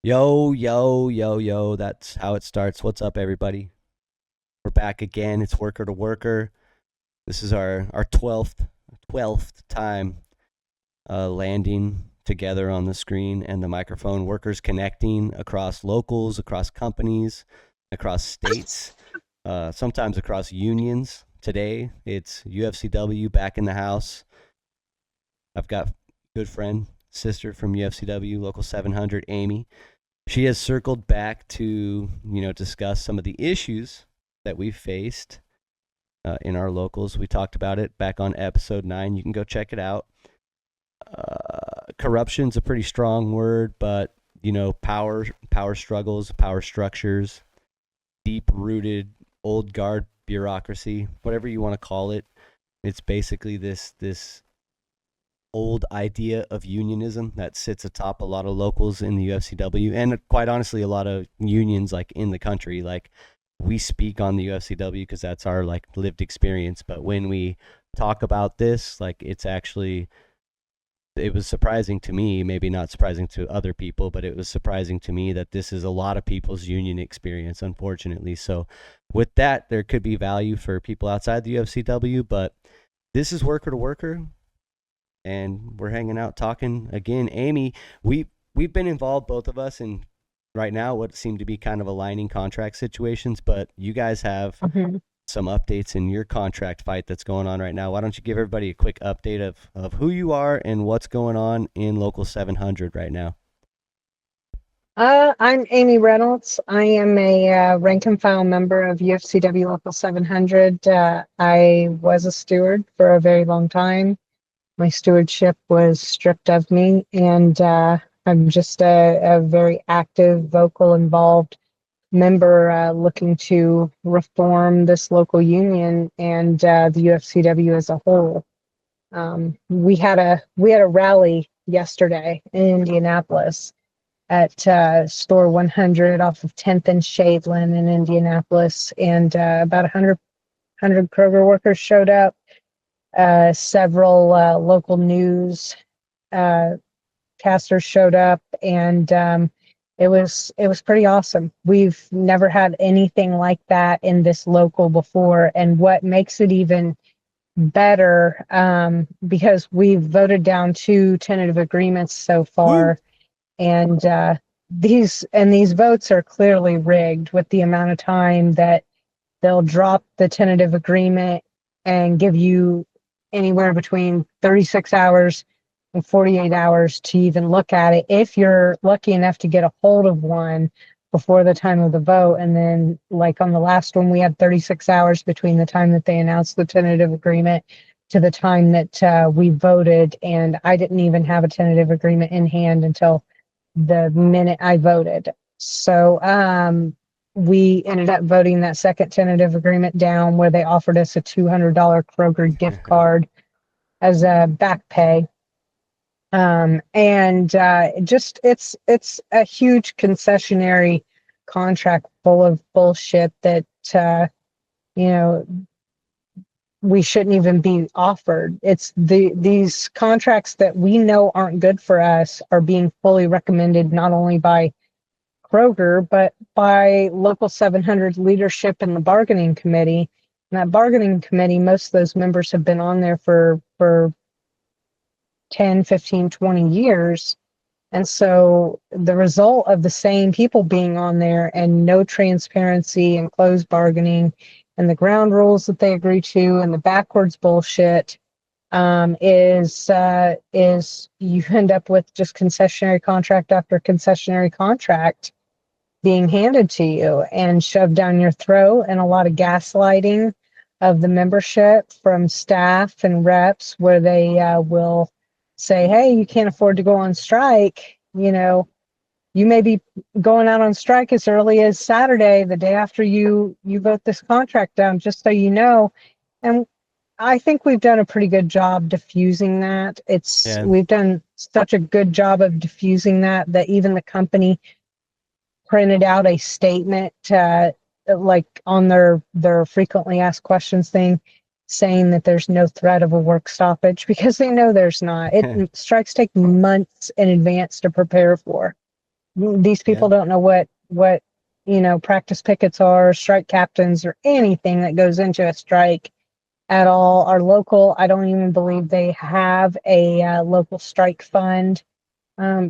Yo, yo, yo, yo. That's how it starts. What's up, everybody? We're back again. It's Worker to Worker. This is our 12th time landing together on the screen and the microphone. Workers connecting across locals, across companies, across states, sometimes across unions. Today, it's UFCW back in the house. I've got good friend, sister from UFCW Local 700, Amy. She has circled back to discuss some of the issues that we've faced in our locals. We talked about it back on episode 9. You can go check it out. Corruption's a pretty strong word, but power struggles, power structures, deep rooted old guard bureaucracy, whatever you want to call it. It's basically this old idea of unionism that sits atop a lot of locals in the UFCW, and quite honestly a lot of unions like in the country. Like, we speak on the UFCW because that's our like lived experience, but when we talk about this, like, it was surprising to me, maybe not surprising to other people, but it was surprising to me that this is a lot of people's union experience, unfortunately. So with that, there could be value for people outside the UFCW, but this is Worker to Worker, and we're hanging out talking again. Amy, we've been involved, both of us, in right now what seem to be kind of aligning contract situations, but you guys have Mhm. some updates in your contract fight that's going on right now. Why don't you give everybody a quick update of who you are and what's going on in Local 700 right now? I'm Amy Reynolds. I am a rank and file member of UFCW Local 700. I was a steward for a very long time. My stewardship was stripped of me, and I'm just a very active, vocal, involved member looking to reform this local union and the UFCW as a whole. We had a rally yesterday in Indianapolis at store 100 off of 10th and Shadeland in Indianapolis, and about 100 Kroger workers showed up. Several local news uh, casters showed up, and it was pretty awesome. We've never had anything like that in this local before, and what makes it even better, because we've voted down two tentative agreements so Woo! far, and these votes are clearly rigged with the amount of time that they'll drop the tentative agreement and give you anywhere between 36 hours and 48 hours to even look at it if you're lucky enough to get a hold of one before the time of the vote. And then, like on the last one, we had 36 hours between the time that they announced the tentative agreement to the time that we voted, and I didn't even have a tentative agreement in hand until the minute I voted. So we ended up voting that second tentative agreement down, where they offered us a $200 Kroger gift card as a back pay. And just it's a huge concessionary contract full of bullshit that you know we shouldn't even be offered. It's these contracts that we know aren't good for us are being fully recommended not only by Kroger, but by Local 700 leadership in the bargaining committee. And that bargaining committee, most of those members have been on there for 10, 15, 20 years. And so the result of the same people being on there and no transparency and closed bargaining and the ground rules that they agree to and the backwards bullshit, is you end up with just concessionary contract after concessionary contract being handed to you and shoved down your throat, and a lot of gaslighting of the membership from staff and reps, where they will say, hey, you can't afford to go on strike. You may be going out on strike as early as Saturday, the day after you vote this contract down, just so you know. And I think we've done a pretty good job diffusing that. Yeah. We've done such a good job of diffusing that even the company printed out a statement, like on their frequently asked questions thing, saying that there's no threat of a work stoppage, because they know there's not. Strikes take months in advance to prepare for. These Yeah. people don't know what practice pickets are, strike captains, or anything that goes into a strike at all. Our local, I don't even believe they have a local strike fund,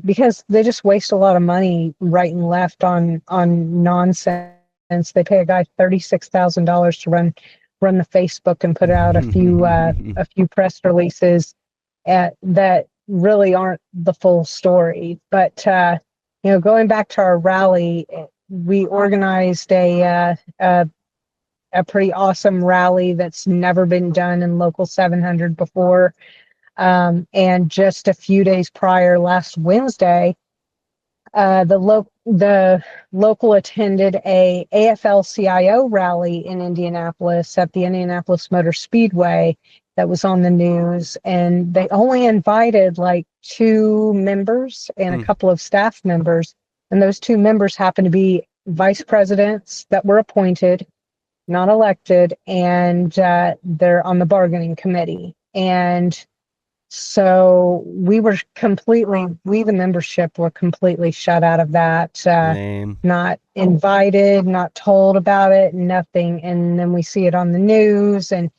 because they just waste a lot of money right and left on nonsense. They pay a guy $36,000 to run the Facebook and put out a few press releases that really aren't the full story. But going back to our rally, we organized a pretty awesome rally that's never been done in Local 700 before. And just a few days prior, last Wednesday, the local attended a AFL-CIO rally in Indianapolis at the Indianapolis Motor Speedway that was on the news, and they only invited like 2 members and a Hmm. couple of staff members, and those 2 members happened to be vice presidents that were appointed, not elected, and they're on the bargaining committee. And so we, the membership, were completely shut out of that, Lame. not invited, not told about it, nothing. And then we see it on the news, and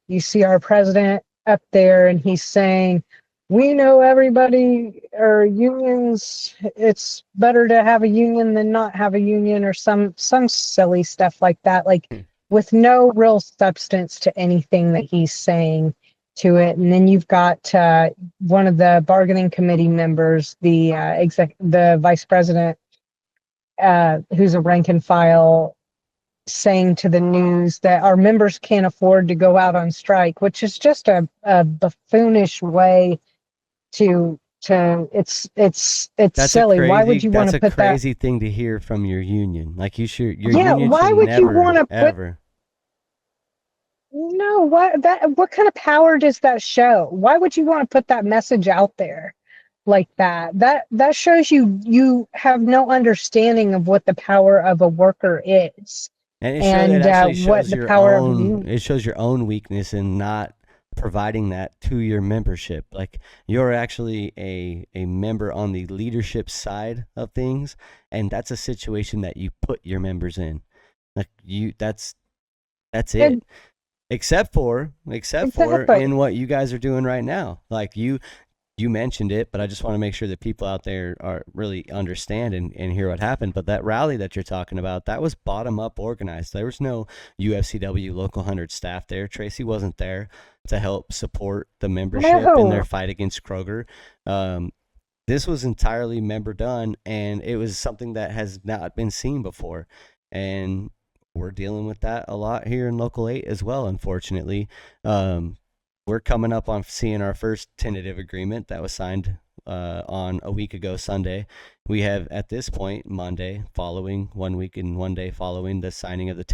you see our president up there, and he's saying, we know everybody or unions, it's better to have a union than not have a union, or some silly stuff like that, like with no real substance to anything that he's saying to it. And then you've got one of the bargaining committee members, the vice president, who's a rank and file, saying to the news that our members can't afford to go out on strike, which is just a buffoonish way it's That's a silly. Why would crazy you want that's to a put that? crazy thing to hear from your union. Like your Yeah, union should why would you want never to put ever. no, what kind of power does that show? Why would you want to put that message out there like that? That shows you have no understanding of what the power of a worker is, And it and actually what shows the your power of own you. it shows your own weakness in not providing that to your membership. Like you're actually a member on the leadership side of things, and that's a situation that you put your members in. Like that's it. And Except for exactly. in what you guys are doing right now. Like you mentioned it, but I just want to make sure that people out there are really understand and hear what happened. But that rally that you're talking about, that was bottom up organized. There was no UFCW Local 100 staff there. Tracy wasn't there to help support the membership in their No. fight against Kroger. Um, this was entirely member done, and it was something that has not been seen before. And we're dealing with that a lot here in Local 8 as well, unfortunately. Um, we're coming up on seeing our first tentative agreement that was signed on a week ago Sunday. We have at this point Monday, following 1 week and 1 day following the signing of the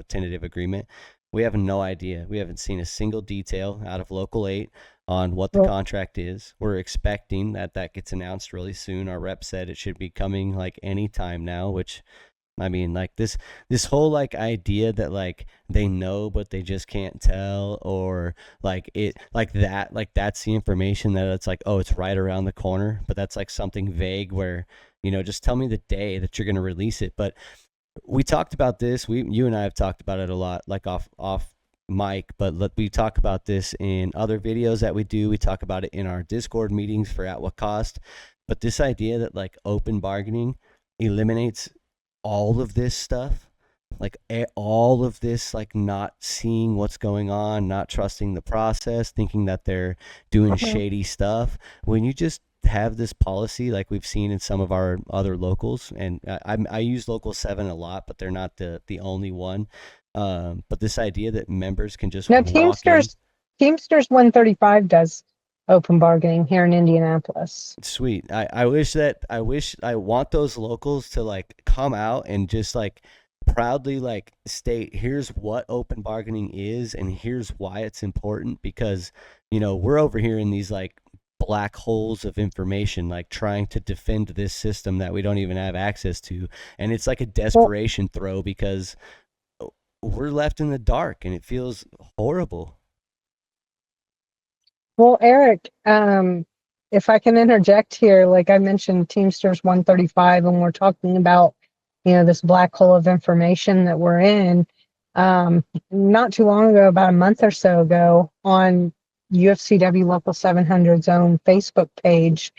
tentative agreement. We have no idea. We haven't seen a single detail out of Local 8 on what the Well, contract is. We're expecting that gets announced really soon. Our rep said it should be coming like any time now, which I mean, like this whole like idea that like they know but they just can't tell, or like it like that's the information that it's like, oh, it's right around the corner, but that's like something vague where, just tell me the day that you're going to release it. But we talked about this. You and I have talked about it a lot, like off mic. But we talk about this in other videos that we do. We talk about it in our Discord meetings for At What Cost. But this idea that like open bargaining eliminates all of this stuff, like all of this, like not seeing what's going on, not trusting the process, thinking that they're doing mhm. shady stuff, when you just have this policy like we've seen in some of our other locals. And I use Local 7 a lot, but they're not the only one. But this idea that members can just No, walk in. Teamsters 135 does open bargaining here in Indianapolis. Sweet. I want those locals to like come out and just like proudly like state, here's what open bargaining is and here's why it's important, because we're over here in these like black holes of information, like trying to defend this system that we don't even have access to, and it's like a Well, desperation throw because we're left in the dark and it feels horrible. Eric, if I can interject here, like I mentioned Teamsters 135, and we're talking about, this black hole of information that we're in. Not too long ago, about a month or so ago, on UFCW Local 700's own Facebook page,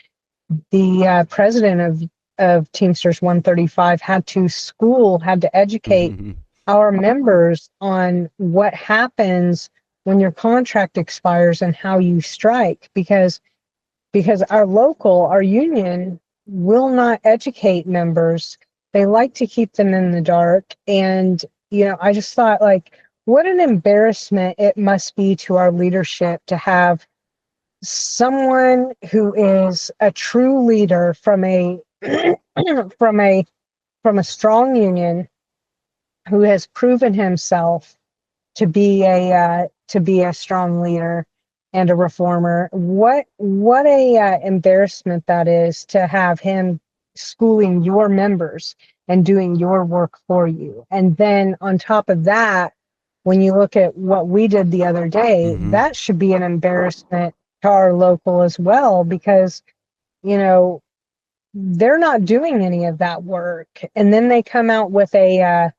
the president of Teamsters 135 had to educate our members on what happens when your contract expires and how you strike, because our union will not educate members. They like to keep them in the dark. And, I just thought, like, what an embarrassment it must be to our leadership to have someone who is a true leader from a from a from a strong union, who has proven himself to be a strong leader and a reformer. What a embarrassment that is, to have him schooling your members and doing your work for you. And then on top of that, when you look at what we did the other day, that should be an embarrassment to our local as well, because they're not doing any of that work. And then they come out with a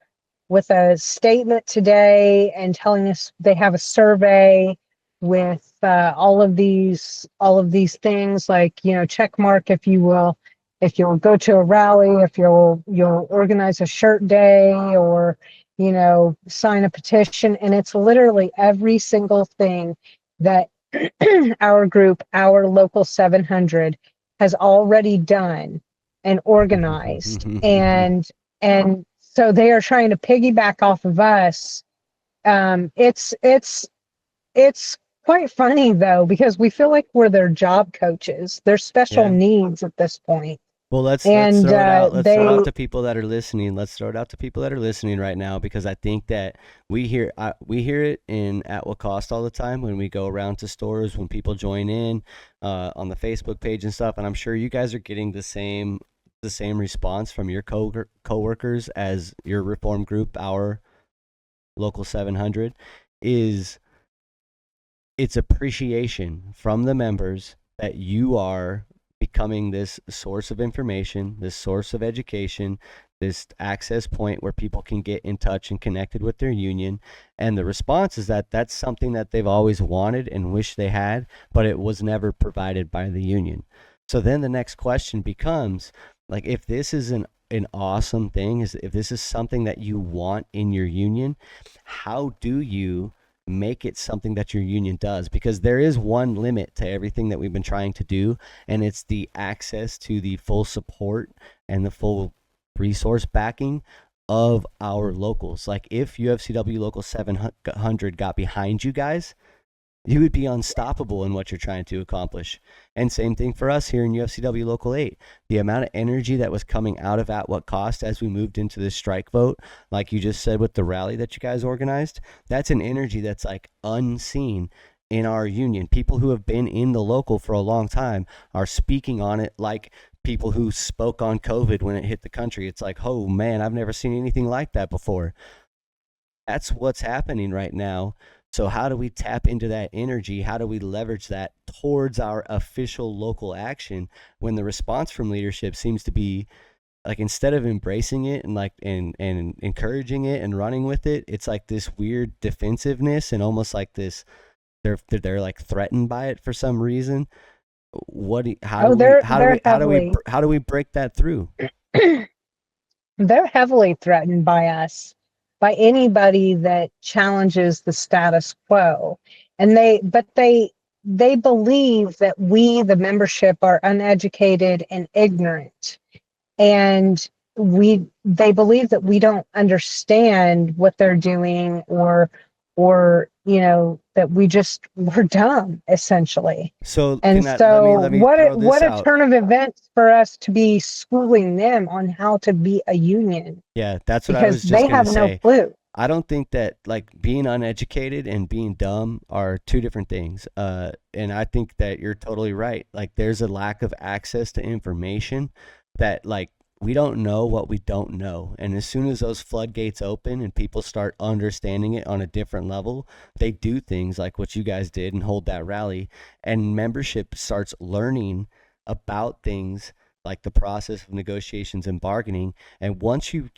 statement today and telling us they have a survey with all of these things, like, check mark if you'll go to a rally, if you'll organize a shirt day, or sign a petition. And it's literally every single thing that our local 700 has already done and organized. And so they are trying to piggyback off of us. It's quite funny, though, because we feel like we're their job coaches. They're special needs at this point. Well, let's And throw it out. Let's throw it out they to people that are listening. Let's throw it out to people that are listening right now, because I think that we hear it in At What Cost all the time when we go around to stores, when people join in on the Facebook page and stuff. And I'm sure you guys are getting the same response from your coworkers as your reform group, our local 700, is it's appreciation from the members that you are becoming this source of information, this source of education, this access point where people can get in touch and connected with their union. And the response is that that's something that they've always wanted and wish they had, but it was never provided by the union. So then the next question becomes, like, if this is an awesome thing, if this is something that you want in your union, how do you make it something that your union does? Because there is one limit to everything that we've been trying to do, and it's the access to the full support and the full resource backing of our locals. Like, if UFCW Local 700 got behind you guys, you would be unstoppable in what you're trying to accomplish. And same thing for us here in UFCW Local 8. The amount of energy that was coming out of At What Cost as we moved into this strike vote, like you just said with the rally that you guys organized, that's an energy that's like unseen in our union. People who have been in the local for a long time are speaking on it like people who spoke on COVID when it hit the country. It's like, oh man, I've never seen anything like that before. That's what's happening right now. So how do we tap into that energy? How do we leverage that towards our official local action when the response from leadership seems to be like, instead of embracing it and like and encouraging it and running with it, it's like this weird defensiveness and almost like this they're like threatened by it for some reason. How do we break that through? They're heavily threatened by us, by anybody that challenges the status quo. And they believe that we, the membership, are uneducated and ignorant. And they believe that we don't understand what they're doing, or that we're dumb, essentially. So let me what a turn of events for us to be schooling them on how to be a union. Yeah, that's what I was just because they gonna have say. no clue. I don't think that like being uneducated and being dumb are two different things. And I think that you're totally right. Like, there's a lack of access to information that, like, we don't know what we don't know. And as soon as those floodgates open and people start understanding it on a different level, they do things like what you guys did and hold that rally. And membership starts learning about things like the process of negotiations and bargaining. And once you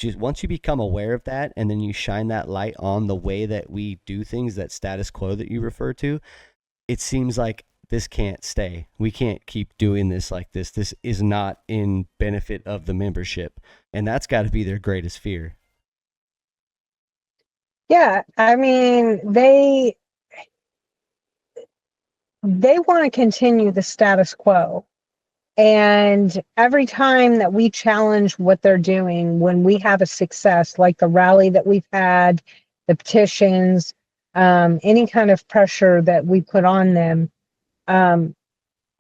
become aware of that, and then you shine that light on the way that we do things, that status quo that you refer to, it seems like this can't stay. We can't keep doing this like this. This is not in benefit of the membership. And that's got to be their greatest fear. Yeah, I mean, they want to continue the status quo. And every time that we challenge what they're doing, when we have a success, like the rally that we've had, the petitions, any kind of pressure that we put on them,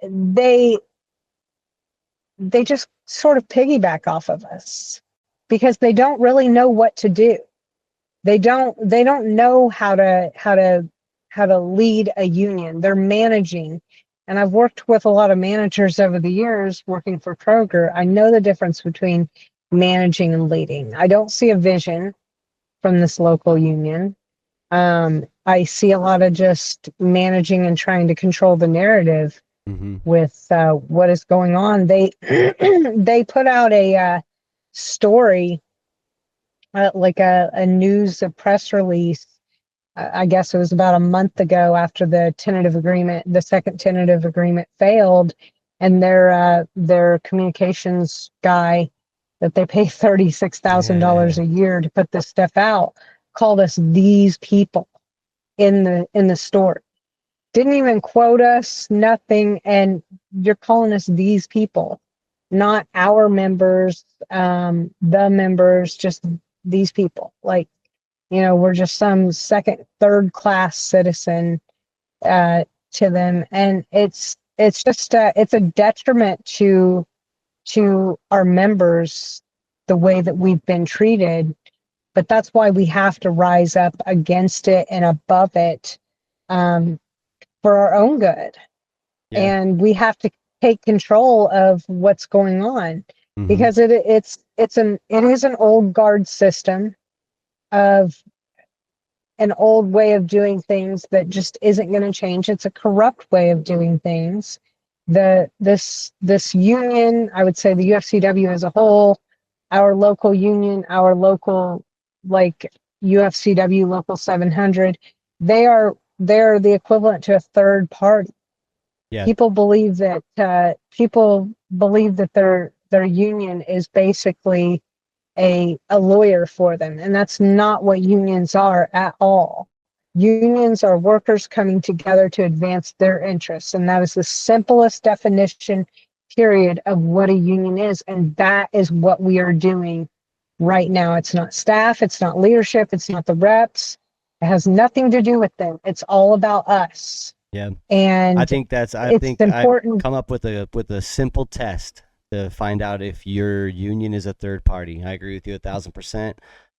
they just sort of piggyback off of us because they don't really know what to do. They don't know how to lead a union. They're managing. And I've worked with a lot of managers over the years working for Kroger. I know the difference between managing and leading. I don't see a vision from this local union. I see a lot of just managing and trying to control the narrative with what is going on. They they put out a story, like a news, a press release. I guess it was about a month ago after the second tentative agreement failed, and their communications guy that they pay $36,000 a year to put this stuff out called us these people in the story. Didn't even quote us, nothing, and you're calling us these people, not our members, the members, just these people. Like, we're just some second, third class citizen to them, and it's just it's a detriment to our members the way that we've been treated. But that's why we have to rise up against it and above it, for our own good. Yeah. And we have to take control of what's going on, because it is an old guard system of an old way of doing things that just isn't going to change. It's a corrupt way of doing things. This union, I would say the UFCW as a whole, our local union, our local, like, UFCW Local 700, they're the equivalent to a third party. Yeah. People believe that their union is basically a lawyer for them, and that's not what unions are at all. Unions are workers coming together to advance their interests, and that is the simplest definition, period, of what a union is, and that is what we are doing right now. It's not staff, it's not leadership, it's not the reps. It has nothing to do with them. It's all about us. Yeah. And I think important. I've come up with a simple test to find out if your union is a third party. I agree with you 1,000%.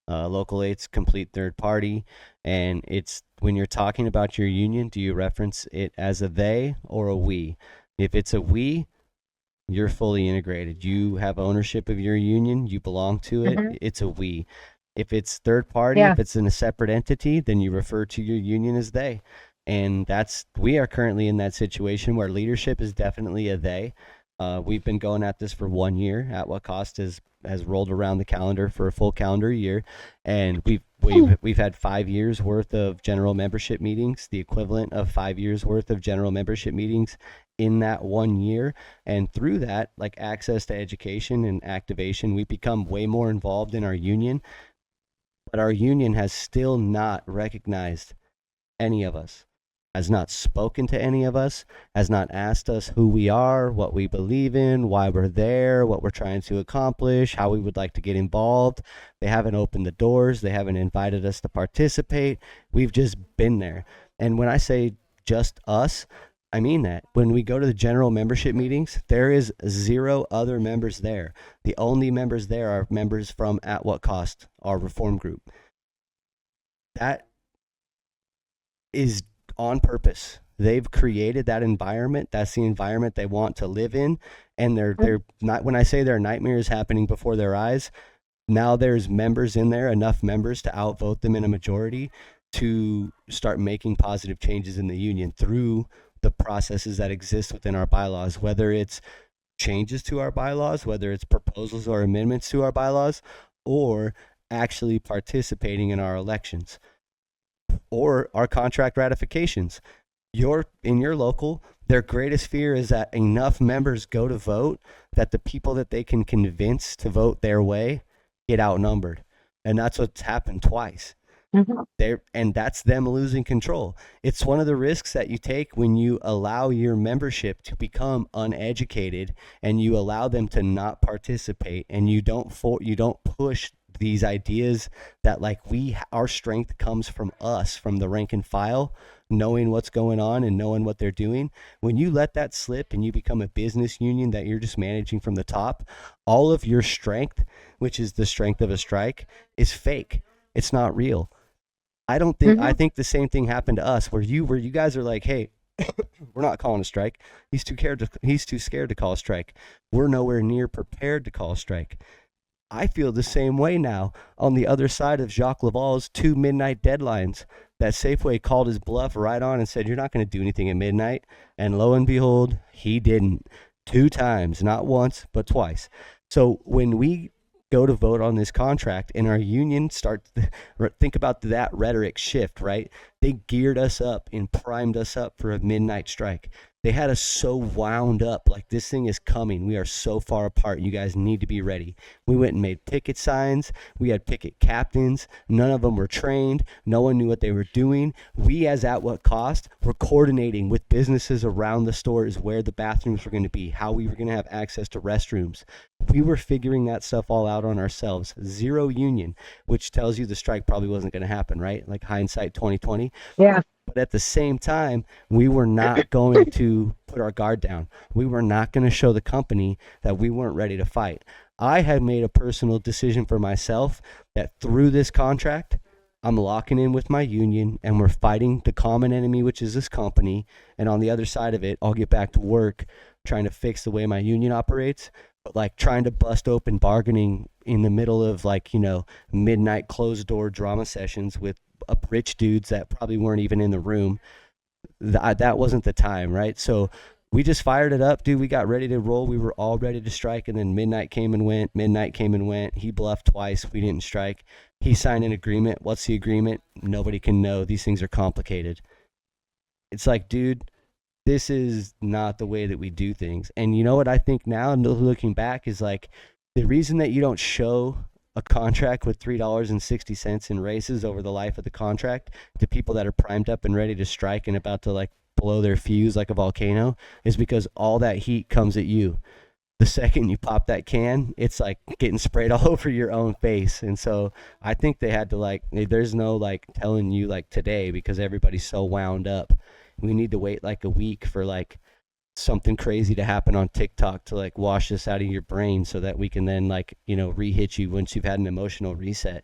Local 8's complete third party, and it's when you're talking about your union, do you reference it as a they or a we? If it's a we, you're fully integrated. You have ownership of your union. You belong to it. It's a we. If it's third party, if it's in a separate entity, then you refer to your union as they. And we are currently in that situation where leadership is definitely a they. We've been going at this for 1 year. At What Cost has rolled around the calendar for a full calendar year, and we've had 5 years worth of general membership meetings, the equivalent of 5 years worth of general membership meetings in that 1 year. And through that, like access to education and activation, we've become way more involved in our union. But our union has still not recognized any of us, has not spoken to any of us, has not asked us who we are, what we believe in, why we're there, what we're trying to accomplish, how we would like to get involved. They haven't opened the doors. They haven't invited us to participate. We've just been there. And when I say just us, I mean that. When we go to the general membership meetings, there is 0 other members there. The only members there are members from At What Cost, our reform group. That is on purpose. They've created that environment. That's the environment they want to live in. And they're not, when I say there are nightmares happening before their eyes, now there's members in there, enough members to outvote them in a majority to start making positive changes in the union through the processes that exist within our bylaws, whether it's changes to our bylaws, whether it's proposals or amendments to our bylaws, or actually participating in our elections or our contract ratifications. In your local, their greatest fear is that enough members go to vote that the people that they can convince to vote their way get outnumbered. And that's what's happened twice. And that's them losing control. It's one of the risks that you take when you allow your membership to become uneducated and you allow them to not participate, and you don't push these ideas that like our strength comes from us, from the rank and file, knowing what's going on and knowing what they're doing. When you let that slip and you become a business union that you're just managing from the top, all of your strength, which is the strength of a strike, is fake. It's not real. I think the same thing happened to us where you guys are like, hey, we're not calling a strike. He's too scared to call a strike. We're nowhere near prepared to call a strike. I feel the same way now on the other side of Jacques Laval's 2 midnight deadlines that Safeway called his bluff right on and said, you're not going to do anything at midnight. And lo and behold, he didn't. 2 times, not once, but twice. So when we go to vote on this contract and our union think about that rhetoric shift, right? They geared us up and primed us up for a midnight strike. They had us so wound up, like this thing is coming. We are so far apart. You guys need to be ready. We went and made picket signs. We had picket captains. None of them were trained. No one knew what they were doing. We, as At What Cost, were coordinating with businesses around the stores where the bathrooms were going to be, how we were going to have access to restrooms. We were figuring that stuff all out on ourselves. Zero union, which tells you the strike probably wasn't going to happen, right? Like hindsight 2020. Yeah. But at the same time, we were not going to put our guard down. We were not going to show the company that we weren't ready to fight. I had made a personal decision for myself that through this contract, I'm locking in with my union and we're fighting the common enemy, which is this company. And on the other side of it, I'll get back to work trying to fix the way my union operates. But like trying to bust open bargaining in the middle of like, midnight closed door drama sessions with rich dudes that probably weren't even in the room. That wasn't the time, right? So we just fired it up, dude. We got ready to roll. We were all ready to strike, and then midnight came and went. He bluffed twice. We didn't strike. He signed an agreement. What's the agreement? Nobody can know. These things are complicated. It's like, dude, this is not the way that we do things. And you know what I think now, looking back, is like the reason that you don't show a contract with $3.60 in raises over the life of the contract to people that are primed up and ready to strike and about to like blow their fuse like a volcano is because all that heat comes at you. The second you pop that can, it's like getting sprayed all over your own face. And so I think they had to like, there's no like telling you like today because everybody's so wound up. We need to wait like a week for like something crazy to happen on TikTok to like wash this out of your brain so that we can then like, re-hit you once you've had an emotional reset.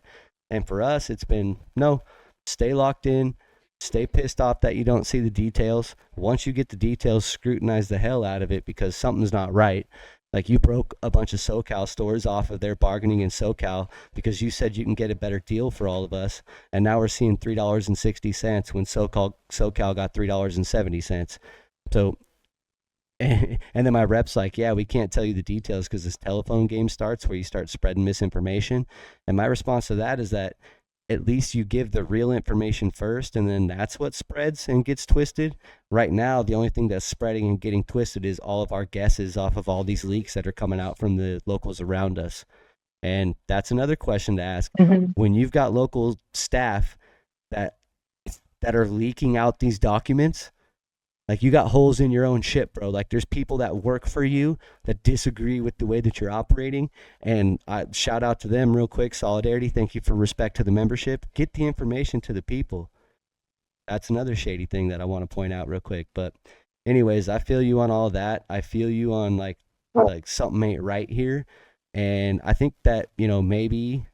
And for us, it's been, no, stay locked in, stay pissed off that you don't see the details. Once you get the details, scrutinize the hell out of it because something's not right. Like you broke a bunch of SoCal stores off of their bargaining in SoCal because you said you can get a better deal for all of us. And now we're seeing $3.60 when SoCal got $3.70. So, and then my rep's like, yeah, we can't tell you the details because this telephone game starts where you start spreading misinformation. And my response to that is that at least you give the real information first, and then that's what spreads and gets twisted. Right now, the only thing that's spreading and getting twisted is all of our guesses off of all these leaks that are coming out from the locals around us. And that's another question to ask. When you've got local staff that are leaking out these documents, like you got holes in your own ship, bro. Like there's people that work for you that disagree with the way that you're operating. And I shout out to them real quick. Solidarity. Thank you for respect to the membership. Get the information to the people. That's another shady thing that I want to point out real quick. But anyways, I feel you on all that. I feel you on like something ain't right here. And I think that, maybe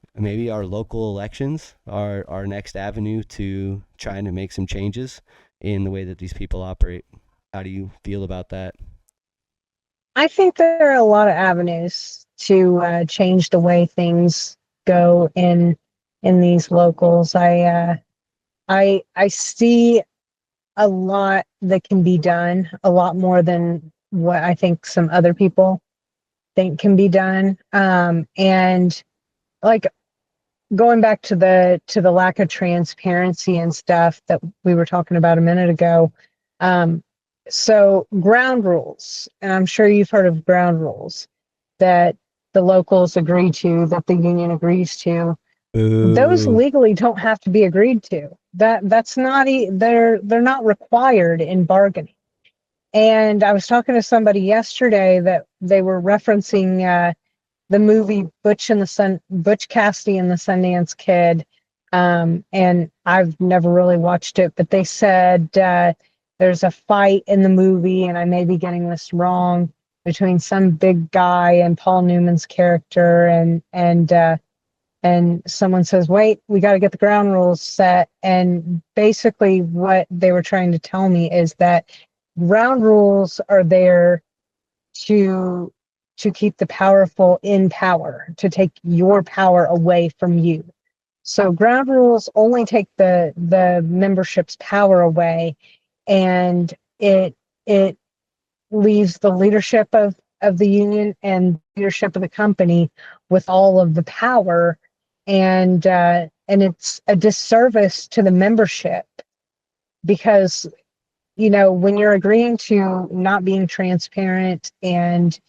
our local elections are our next avenue to trying to make some changes in the way that these people operate. How do you feel about that? I think there are a lot of avenues to change the way things go in these locals. I see a lot that can be done, a lot more than what I think some other people think can be done. And like going back to the lack of transparency and stuff that we were talking about a minute ago. Um, so ground rules, and I'm sure you've heard of ground rules that the locals agree to, that the union agrees to. Those Boo. legally don't have to be agreed to. That's not they're not required in bargaining. And I was talking to somebody yesterday that they were referencing the movie Butch Cassidy and the Sundance Kid. And I've never really watched it, but they said there's a fight in the movie, and I may be getting this wrong, between some big guy and Paul Newman's character, and someone says, "Wait, we got to get the ground rules set." And basically, what they were trying to tell me is that ground rules are there to keep the powerful in power, to take your power away from you. So ground rules only take the membership's power away, and it leaves the leadership of the union and leadership of the company with all of the power, and it's a disservice to the membership, because when you're agreeing to not being transparent and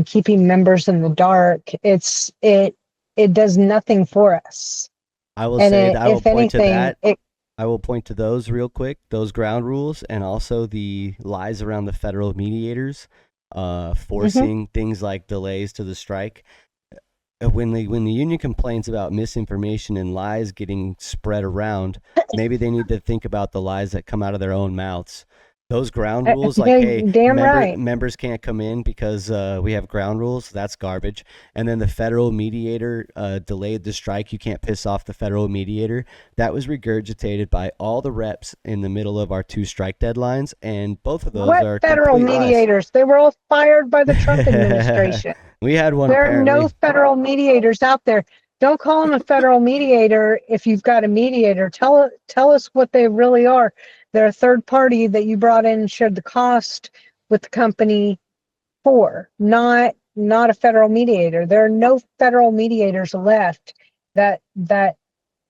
keeping members in the dark, it does nothing for us. I will And say that I will if point to anything, that. I will point to those real quick, those ground rules, and also the lies around the federal mediators, mhm. forcing things like delays to the strike. When the union complains about misinformation and lies getting spread around, maybe they need to think about the lies that come out of their own mouths. Those ground rules, like, Yeah, hey, damn right. members can't come in because we have ground rules. That's garbage. And then the federal mediator delayed the strike. You can't piss off the federal mediator. That was regurgitated by all the reps in the middle of our two strike deadlines, and both of those What are federal complete lies. mediators? They were all fired by the Trump administration. We had one There are no apparently. federal mediators out there. Don't call them a federal mediator if you've got a mediator. Tell us what they really are. They're a third party that you brought in and shared the cost with the company for, not a federal mediator. There are no federal mediators left. That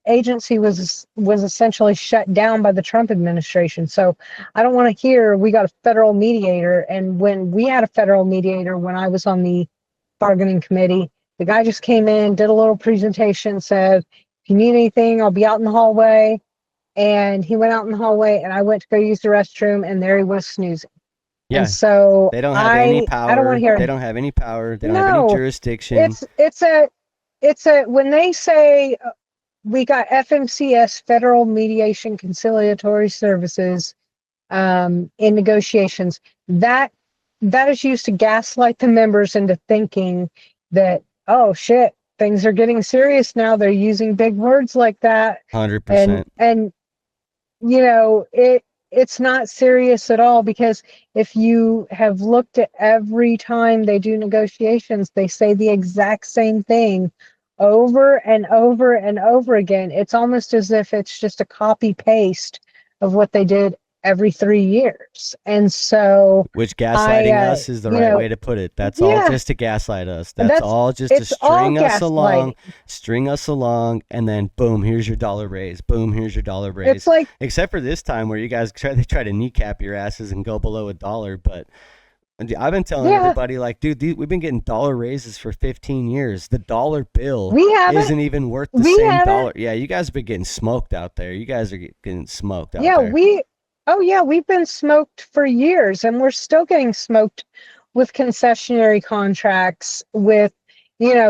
agency was essentially shut down by the Trump administration. So I don't want to hear we got a federal mediator. And when we had a federal mediator, when I was on the bargaining committee, the guy just came in, did a little presentation, said, "If you need anything, I'll be out in the hallway." And he went out in the hallway, and I went to go use the restroom, and there he was snoozing. And Yeah, so they don't have any I don't want to power. They hear, don't have any power. They don't have any no. jurisdiction. It's a when they say we got FMCS, Federal Mediation Conciliatory Services, in negotiations, that is used to gaslight the members into thinking that, oh shit, things are getting serious now. They're using big words like that. 100%. And it's not serious at all, because if you have looked at every time they do negotiations, they say the exact same thing over and over and over again. It's almost as if it's just a copy paste of what they did every 3 years. And so Which I gaslighting us is the right way to put it. That's all yeah, just to gaslight us. That's that's all just to it's all string gaslighting. us along, and then boom, here's your dollar raise. Boom, here's your dollar It's raise. like, Except for this time where you guys they try to kneecap your asses and go below a dollar. But I've been telling yeah, everybody, like, dude, we've been getting dollar raises for 15 years. The dollar bill we haven't isn't even worth the we same haven't dollar. Yeah, you guys have been getting smoked out there. You guys are getting smoked out Yeah, there. we've been smoked for years, and we're still getting smoked with concessionary contracts, with,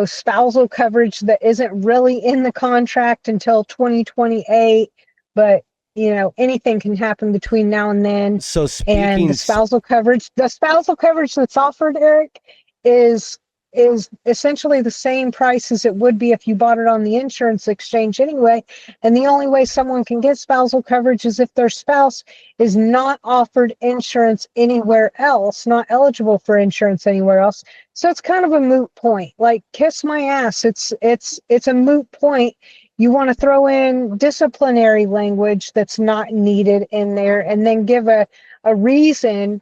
spousal coverage that isn't really in the contract until 2028, but anything can happen between now and then. So And speaking, the spousal coverage that's offered, Eric, is is essentially the same price as it would be if you bought it on the insurance exchange anyway. And the only way someone can get spousal coverage is if their spouse is not offered insurance anywhere else, not eligible for insurance anywhere else. So it's kind of a moot point. Like, kiss my ass. It's a moot point. You want to throw in disciplinary language that's not needed in there, and then give a reason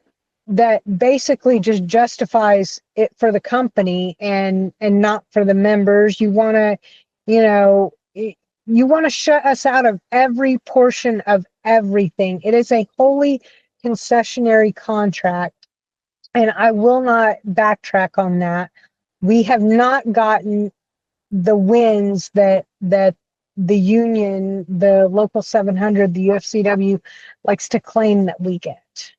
that basically just justifies it for the company and not for the members. You want to, you want to shut us out of every portion of everything. It is a wholly concessionary contract, and I will not backtrack on that. We have not gotten the wins that the union, the local 700, the UFCW likes to claim that we get.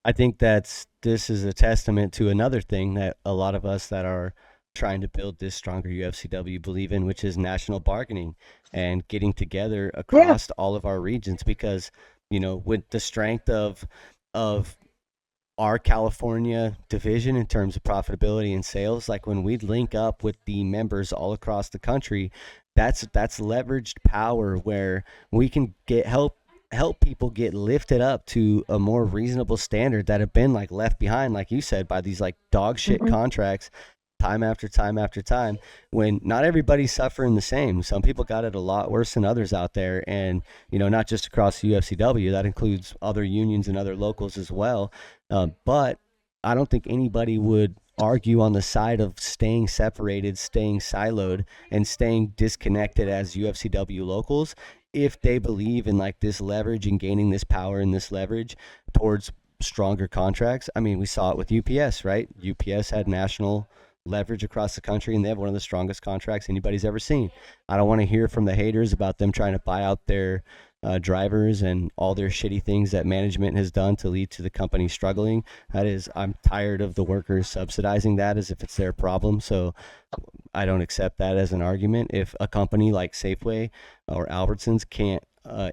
I think this is a testament to another thing that a lot of us that are trying to build this stronger UFCW believe in, which is national bargaining and getting together across all of our regions. Because, with the strength of our California division in terms of profitability and sales, like when we link up with the members all across the country, that's leveraged power where we can help people get lifted up to a more reasonable standard that have been like left behind, like you said, by these like dog shit contracts time after time after time, when not everybody's suffering the same. Some people got it a lot worse than others out there. And, not just across the UFCW, that includes other unions and other locals as well. But I don't think anybody would argue on the side of staying separated, staying siloed, and staying disconnected as UFCW locals if they believe in like this leverage and gaining this power and this leverage towards stronger contracts. I mean, we saw it with UPS, right? UPS had national leverage across the country, and they have one of the strongest contracts anybody's ever seen. I don't want to hear from the haters about them trying to buy out their drivers and all their shitty things that management has done to lead to the company struggling. I'm tired of the workers subsidizing that as if it's their problem. So I don't accept that as an argument. If a company like Safeway or Albertsons can't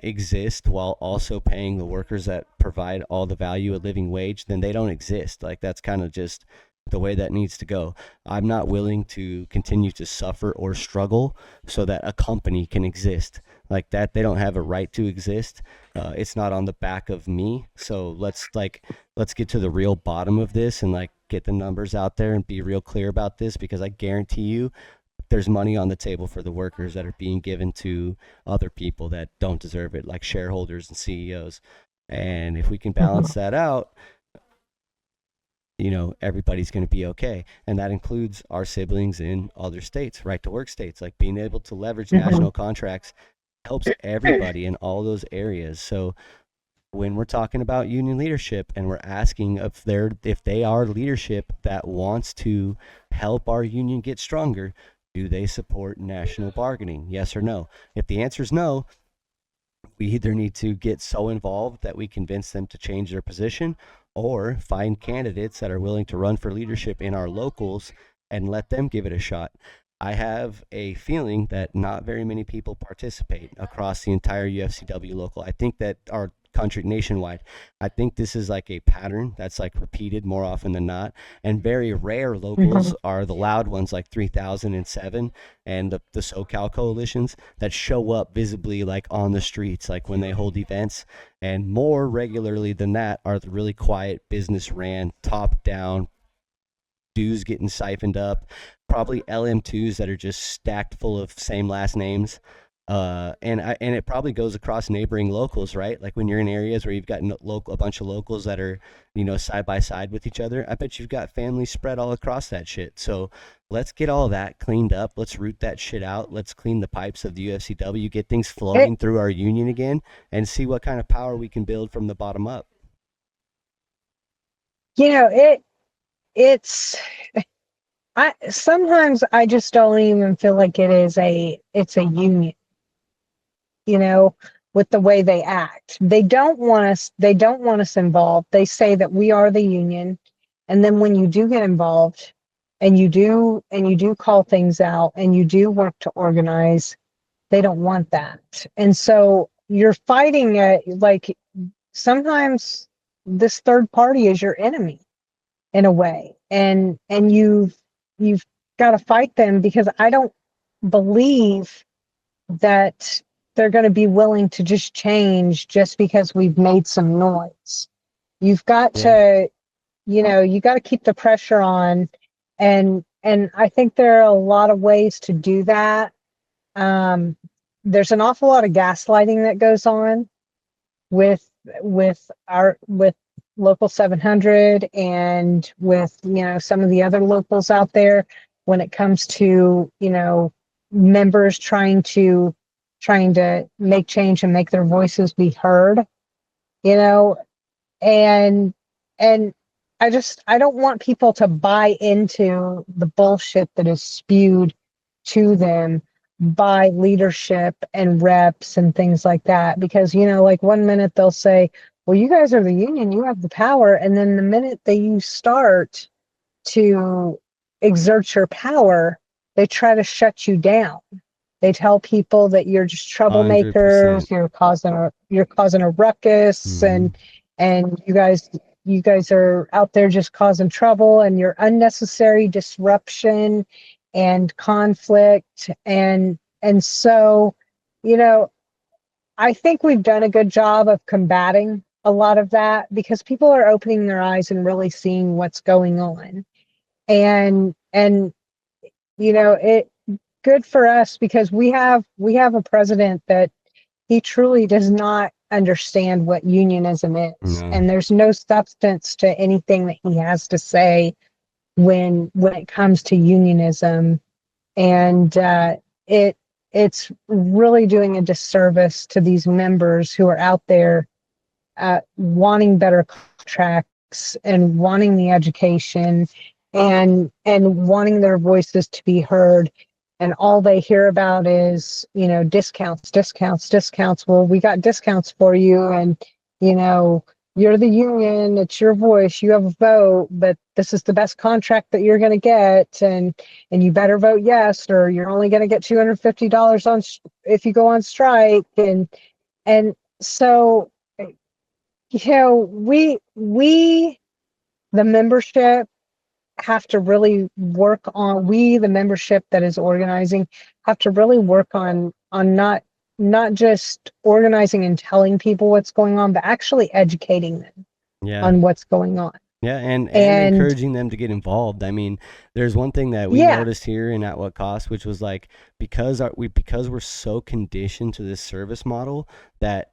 exist while also paying the workers that provide all the value, a living wage, then they don't exist. Like, that's kind of just the way that needs to go. I'm not willing to continue to suffer or struggle so that a company can exist like that. They don't have a right to exist. It's not on the back of me. So let's get to the real bottom of this and like get the numbers out there and be real clear about this, because I guarantee you there's money on the table for the workers that are being given to other people that don't deserve it, like shareholders and CEOs. And if we can balance that out, everybody's going to be okay. And that includes our siblings in other states, right to work states. Like, being able to leverage national contracts helps everybody in all those areas. So when we're talking about union leadership and we're asking if they are leadership that wants to help our union get stronger, do they support national bargaining? Yes or no? If the answer is no, we either need to get so involved that we convince them to change their position, or find candidates that are willing to run for leadership in our locals and let them give it a shot. I have a feeling that not very many people participate across the entire UFCW local. I think that our country nationwide, I think this is like a pattern that's like repeated more often than not. And very rare locals are the loud ones like 3007 and the SoCal coalitions that show up visibly like on the streets, like when they hold events. And more regularly than that are the really quiet, business ran, top down, dues getting siphoned up, probably LM2s that are just stacked full of same last names. And it probably goes across neighboring locals, right? Like when you're in areas where you've got a bunch of locals that are, side by side with each other, I bet you've got families spread all across that shit. So let's get all that cleaned up. Let's root that shit out. Let's clean the pipes of the UFCW, get things flowing through our union again, and see what kind of power we can build from the bottom up. It's sometimes I just don't even feel like it's a union, with the way they act. They don't want us involved. They say that we are the union. And then when you do get involved and you do call things out and you do work to organize, they don't want that. And so you're fighting like sometimes this third party is your enemy in a way. And you've got to fight them, because I don't believe that they're going to be willing to just change just because we've made some noise. You've got Yeah. to, you got to keep the pressure on. And I think there are a lot of ways to do that. There's an awful lot of gaslighting that goes on with with local 700, and with some of the other locals out there, when it comes to members trying to make change and make their voices be heard, you know and and I don't want people to buy into the bullshit that is spewed to them by leadership and reps and things like that. Because like, one minute they'll say, well, you guys are the union, you have the power, and then the minute that you start to exert your power, they try to shut you down. They tell people that you're just 100%. troublemakers, you're causing a ruckus, Mm-hmm. and you guys are out there just causing trouble, and you're unnecessary disruption and conflict. And so, you know, I think we've done a good job of combating a lot of that, because people are opening their eyes and really seeing what's going on. And it good for us, because we have a president that he truly does not understand what unionism is, No. and there's no substance to anything that he has to say when it comes to unionism. And it's really doing a disservice to these members who are out there, wanting better contracts and wanting the education, and wanting their voices to be heard. And all they hear about is, discounts, discounts, discounts. Well, we got discounts for you, and you know you're the union, it's your voice, you have a vote, but this is the best contract that you're going to get, and you better vote yes, or you're only going to get $250 on if you go on strike. And so, we the membership have to really work on, we the membership that is organizing have to really work on not just organizing and telling people what's going on, but actually educating them Yeah. on what's going on. Yeah, and And encouraging them to get involved. I mean, there's one thing that we yeah. noticed here in At What Cost, which was like, because we're so conditioned to this service model, that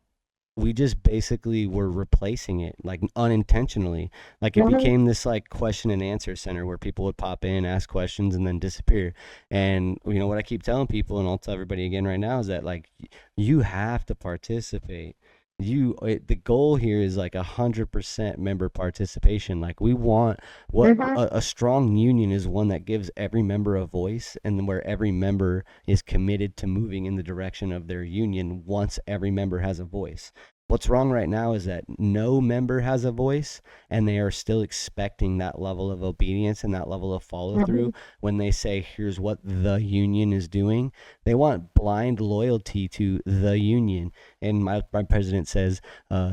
we just basically were replacing it, like, unintentionally. Like, it Mhm. became this like question and answer center where people would pop in, ask questions, and then disappear. And what I keep telling people, and I'll tell everybody again right now, is that, like, you have to participate. The goal here is like 100% member participation. Like, we want what Mhm. a strong union is, one that gives every member a voice, and where every member is committed to moving in the direction of their union once every member has a voice. What's wrong right now is that no member has a voice, and they are still expecting that level of obedience and that level of follow through Mhm. when they say, here's what the union is doing. They want blind loyalty to the union. And my president says,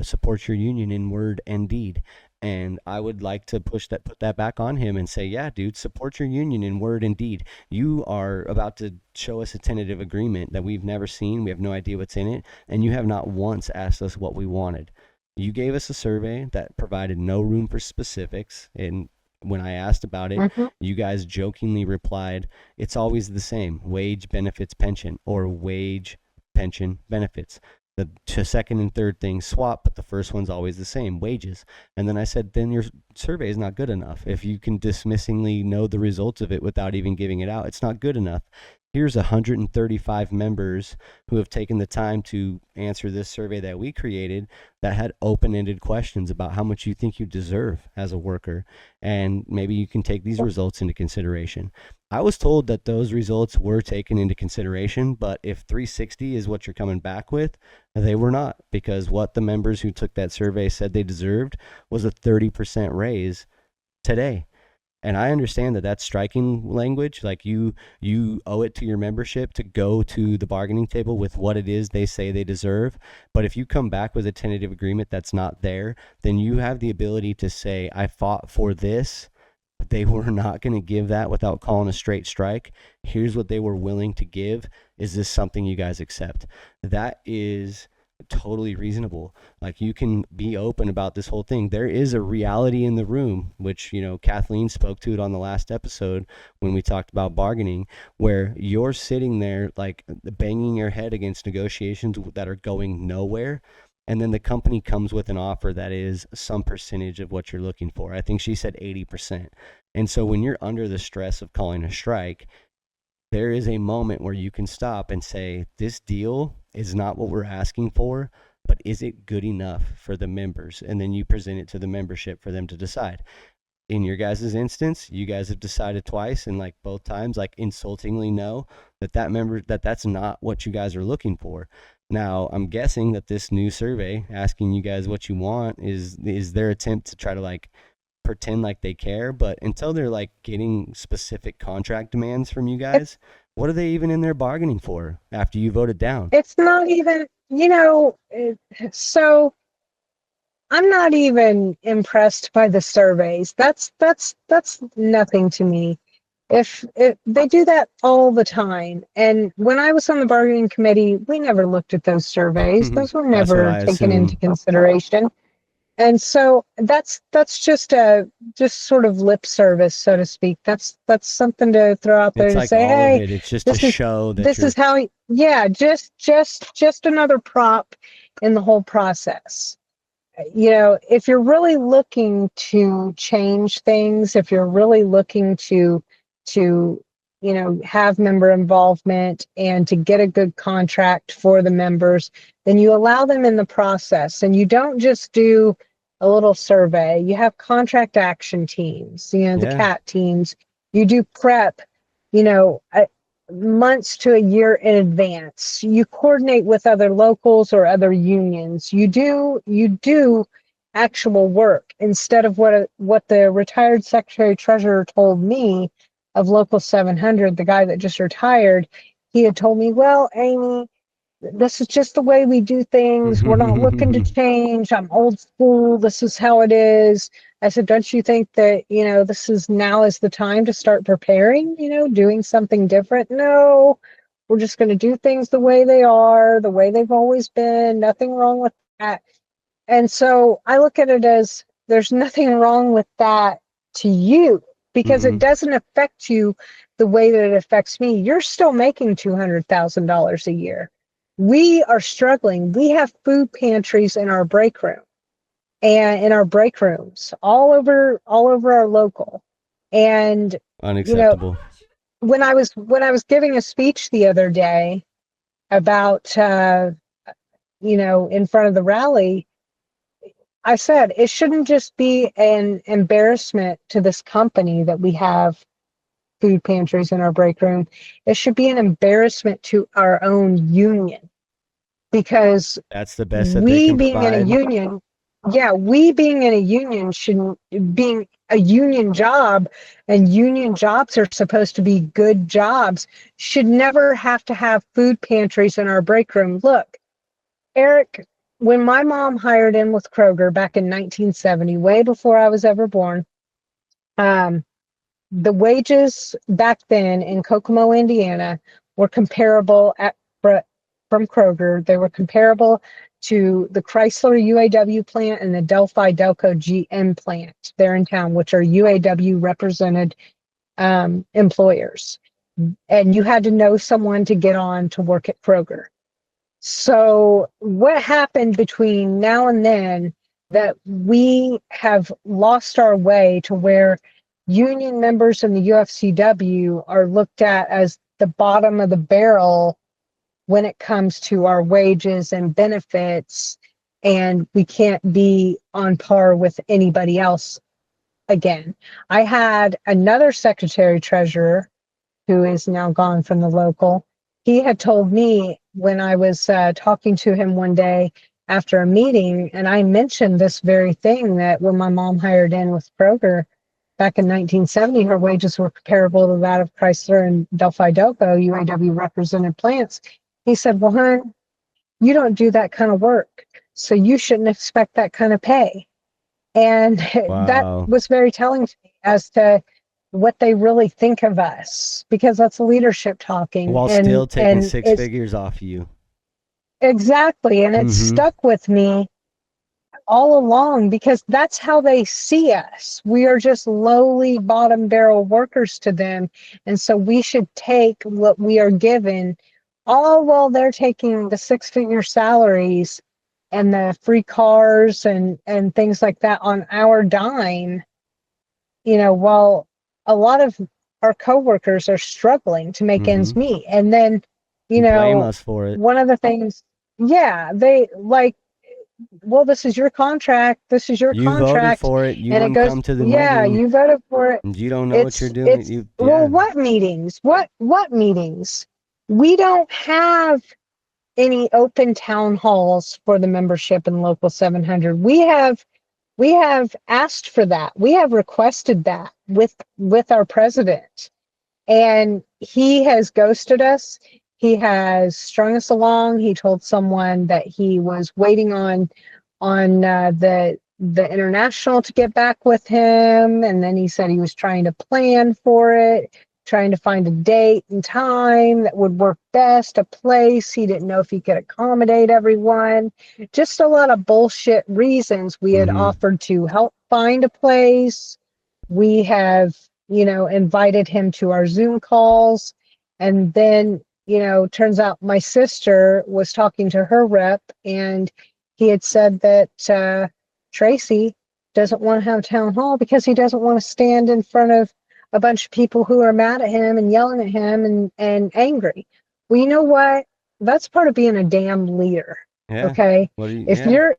support your union in word and deed. And I would like to put that back on him and say, yeah, dude, support your union in word and deed. You are about to show us a tentative agreement that we've never seen. We have no idea what's in it. And you have not once asked us what we wanted. You gave us a survey that provided no room for specifics. And when I asked about it, Mhm. you guys jokingly replied, it's always the same: wage, benefits, pension, or wage, pension, benefits. The second and third thing swap, but the first one's always the same: wages. And then I said, then your survey is not good enough. If you can dismissingly know the results of it without even giving it out, it's not good enough. Here's 135 members who have taken the time to answer this survey that we created, that had open-ended questions about how much you think you deserve as a worker, and maybe you can take these results into consideration. I was told that those results were taken into consideration, but if 360 is what you're coming back with, they were not, because what the members who took that survey said they deserved was a 30% raise today. And I understand that that's striking language. Like, you owe it to your membership to go to the bargaining table with what it is they say they deserve. But if you come back with a tentative agreement that's not there, then you have the ability to say, I fought for this, They were not going to give that without calling a straight strike. Here's what they were willing to give. Is this something you guys accept? That is totally reasonable. Like, you can be open about this whole thing. There is a reality in the room, which, Kathleen spoke to it on the last episode when we talked about bargaining, where you're sitting there like banging your head against negotiations that are going nowhere. And then the company comes with an offer that is some percentage of what you're looking for. I think she said 80%. And so when you're under the stress of calling a strike, there is a moment where you can stop and say, this deal is not what we're asking for, but is it good enough for the members? And then you present it to the membership for them to decide. In your guys' instance, you guys have decided twice, and like both times, like insultingly no, that's not what you guys are looking for. Now, I'm guessing that this new survey asking you guys what you want is their attempt to try to like pretend like they care, but until they're like getting specific contract demands from you guys, what are they even in there bargaining for after you voted down? It's not even, so I'm not even impressed by the surveys. That's nothing to me. If they do that all the time, and when I was on the bargaining committee, we never looked at those surveys. Those were That's what never I taken into assume. consideration. And so that's just sort of lip service, so to speak. That's something to throw out there It's to like say, all of hey, it. It's just to this is show that this you're. is how, yeah, just another prop in the whole process. If you're really looking to change things, if you're really looking to have member involvement and to get a good contract for the members, then you allow them in the process, and you don't just do a little survey. You have contract action teams, the Yeah. CAT teams. You do prep, months to a year in advance. You coordinate with other locals or other unions. You do actual work instead of what the retired secretary treasurer told me of Local 700, the guy that just retired. He had told me, well, Amy, this is just the way we do things. We're not looking to change. I'm old school. This is how it is. I said, don't you think that, this is now is the time to start preparing, doing something different? No, we're just going to do things the way they are, the way they've always been. Nothing wrong with that. And so I look at it as there's nothing wrong with that to you, because it doesn't affect you the way that it affects me. You're still making $200,000 a year. We are struggling. We have food pantries in our break room and in our break rooms all over our local. And Unacceptable. when I was giving a speech the other day about in front of the rally, I said it shouldn't just be an embarrassment to this company that we have food pantries in our break room. It should be an embarrassment to our own union, because That's the best that they can being in a provide. union, we being in a union shouldn't, being a union job, and union jobs are supposed to be good jobs, should never have to have food pantries in our break room. Look, Eric, when my mom hired in with Kroger back in 1970, way before I was ever born, um, the wages back then in Kokomo, Indiana, were comparable from Kroger. They were comparable to the Chrysler UAW plant and the Delphi Delco GM plant there in town, which are UAW represented employers. And you had to know someone to get on to work at Kroger. So what happened between now and then that we have lost our way to where union members in the UFCW are looked at as the bottom of the barrel when it comes to our wages and benefits, and we can't be on par with anybody else again. I had another secretary treasurer who is now gone from the local. He had told me when I was talking to him one day after a meeting, and I mentioned this very thing, that when my mom hired in with Kroger back in 1970, her wages were comparable to that of Chrysler and Delphi Delco, UAW represented plants. He said, well, hon, you don't do that kind of work, so you shouldn't expect that kind of pay. And that Wow. was very telling to me. as to what they really think of us, because that's leadership talking. While still taking And six it's figures off you. exactly, and it's Mm-hmm. stuck with me all along because that's how they see us. We are just lowly bottom barrel workers to them. And so we should take what we are given, all while they're taking the six-figure salaries and the free cars and things like that on our dime, while a lot of our coworkers are struggling to make ends Mm-hmm. meet. And then, Blame us for it. one of the things, yeah, they like, well, this is your contract. This is your You voted contract. for it. You And it didn't goes, come to the yeah, meeting. you voted for it. You don't know what you're doing. Well, Yeah. what meetings? What meetings? We don't have any open town halls for the membership in Local 700. We have asked for that. We have requested that with our president, and he has ghosted us. He has strung us along. He told someone that he was waiting on the international to get back with him, and then he said he was trying to plan for it, trying to find a date and time that would work best, a place. He didn't know if he could accommodate everyone. Just a lot of bullshit reasons. We had Mm-hmm. offered to help find a place. We have, invited him to our Zoom calls. And then, turns out my sister was talking to her rep, and he had said that Tracy doesn't want to have town hall because he doesn't want to stand in front of a bunch of people who are mad at him and yelling at him and angry. Well, you know what? That's part of being a damn leader. Yeah. Okay. What do you? If Yeah.